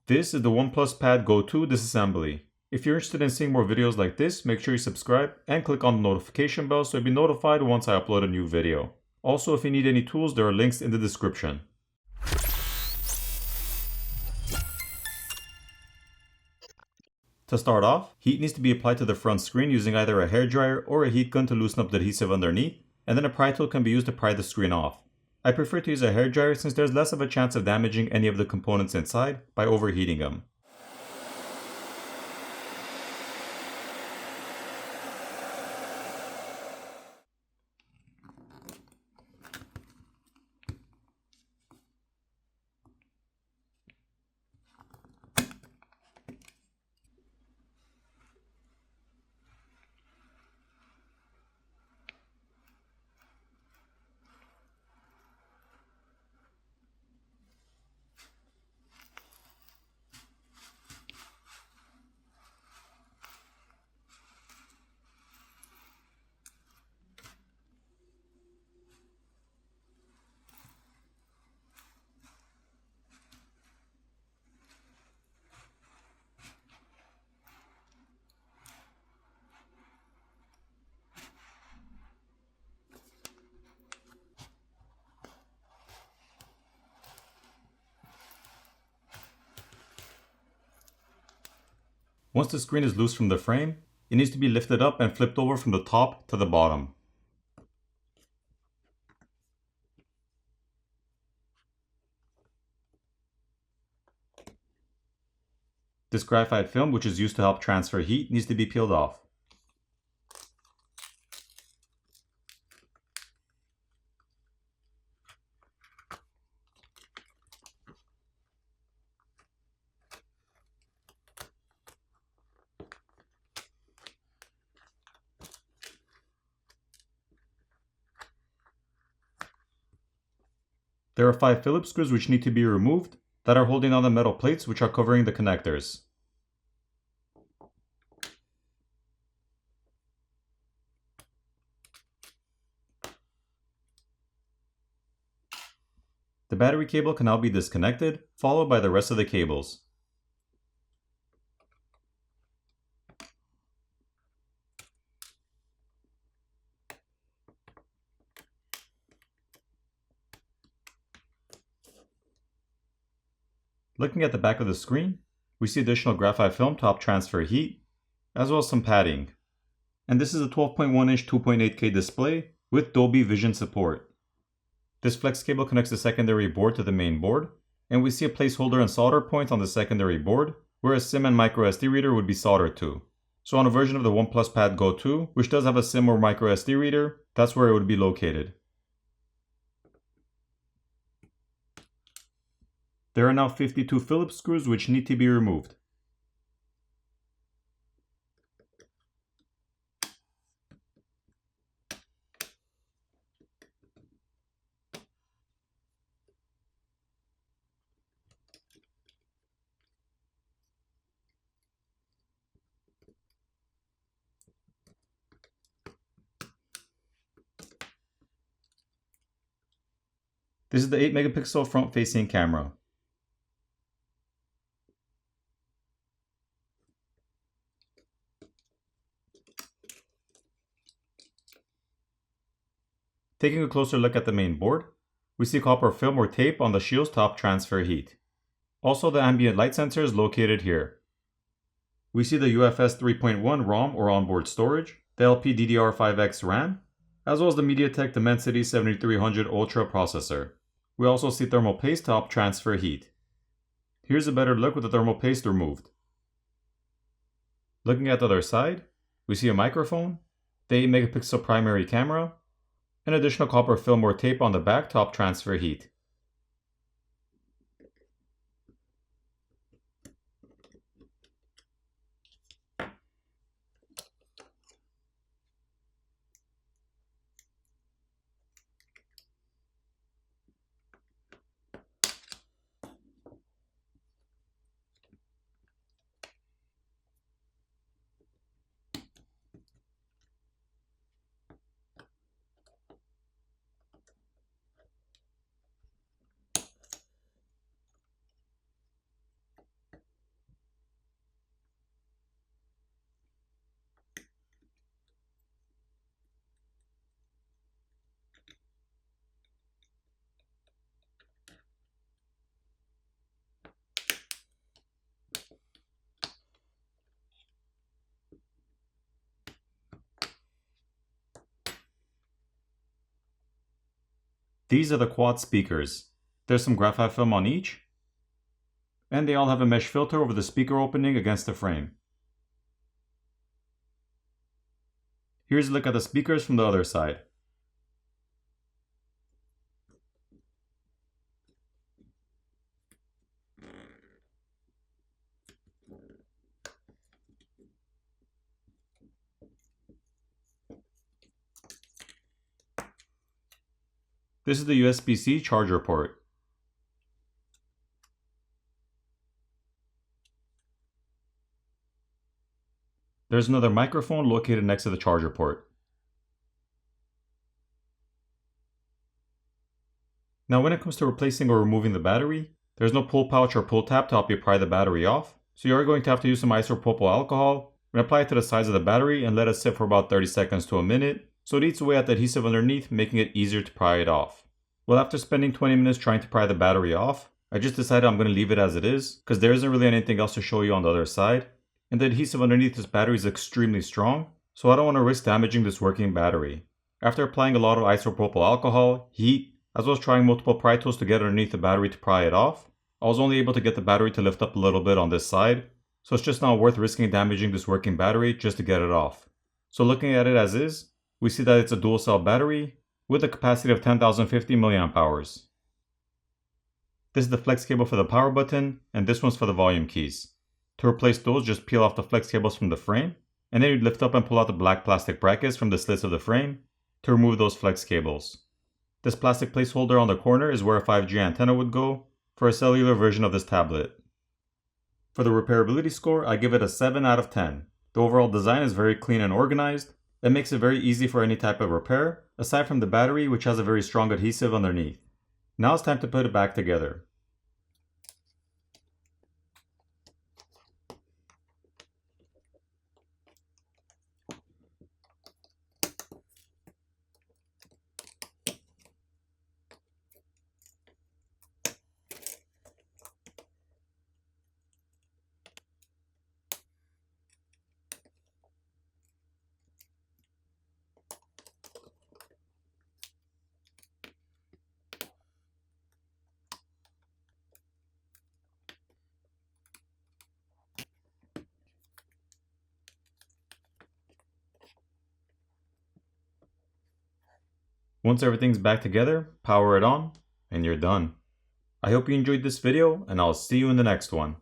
This is the OnePlus Pad Go-To disassembly. If you're interested in seeing more videos like this, make sure you subscribe and click on the notification bell so you'll be notified once I upload a new video. Also, if you need any tools, there are links in the description. To start off, heat needs to be applied to the front screen using either a hairdryer or a heat gun to loosen up the adhesive underneath, and then a pry tool can be used to pry the screen off. I prefer to use a hairdryer since there's less of a chance of damaging any of the components inside by overheating them. Once the screen is loose from the frame, it needs to be lifted up and flipped over from the top to the bottom. This graphite film, which is used to help transfer heat, needs to be peeled off. There are 5 Phillips screws which need to be removed that are holding on the metal plates which are covering the connectors. The battery cable can now be disconnected, followed by the rest of the cables. Looking at the back of the screen, we see additional graphite film to help transfer heat, as well as some padding. And this is a 12.1-inch 2.8K display with Dolby Vision support. This flex cable connects the secondary board to the main board, and we see a placeholder and solder point on the secondary board, where a SIM and micro SD reader would be soldered to. So on a version of the OnePlus Pad Go-To, which does have a SIM or micro SD reader, that's where it would be located. There are now 52 Phillips screws which need to be removed. This is the 8 megapixel front facing camera. Taking a closer look at the main board, we see copper film or tape on the shields to help transfer heat. Also, the ambient light sensor is located here. We see the UFS 3.1 ROM or onboard storage, the LPDDR5X RAM, as well as the MediaTek Dimensity 7300 Ultra processor. We also see thermal paste to help transfer heat. Here's a better look with the thermal paste removed. Looking at the other side, we see a microphone, the 8 megapixel primary camera, and additional copper film or tape on the back to help transfer heat. These are the quad speakers. There's some graphite film on each, and they all have a mesh filter over the speaker opening against the frame. Here's a look at the speakers from the other side. This is the USB-C charger port. There's another microphone located next to the charger port. Now when it comes to replacing or removing the battery, there's no pull pouch or pull tab to help you pry the battery off, so you are going to have to use some isopropyl alcohol and apply it to the sides of the battery and let it sit for about 30 seconds to a minute, so it eats away at the adhesive underneath, making it easier to pry it off. Well, after spending 20 minutes trying to pry the battery off, I just decided I'm going to leave it as it is, because there isn't really anything else to show you on the other side, and the adhesive underneath this battery is extremely strong, so I don't want to risk damaging this working battery. After applying a lot of isopropyl alcohol, heat, as well as trying multiple pry tools to get underneath the battery to pry it off, I was only able to get the battery to lift up a little bit on this side, so it's just not worth risking damaging this working battery just to get it off. So looking at it as is, we see that it's a dual cell battery with a capacity of 10,050 mAh. This is the flex cable for the power button, and this one's for the volume keys. To replace those, just peel off the flex cables from the frame, and then you'd lift up and pull out the black plastic brackets from the slits of the frame to remove those flex cables. This plastic placeholder on the corner is where a 5G antenna would go for a cellular version of this tablet. For the repairability score, I give it a 7 out of 10. The overall design is very clean and organized. It makes it very easy for any type of repair, aside from the battery, which has a very strong adhesive underneath. Now it's time to put it back together. Once everything's back together, power it on, and you're done. I hope you enjoyed this video, and I'll see you in the next one.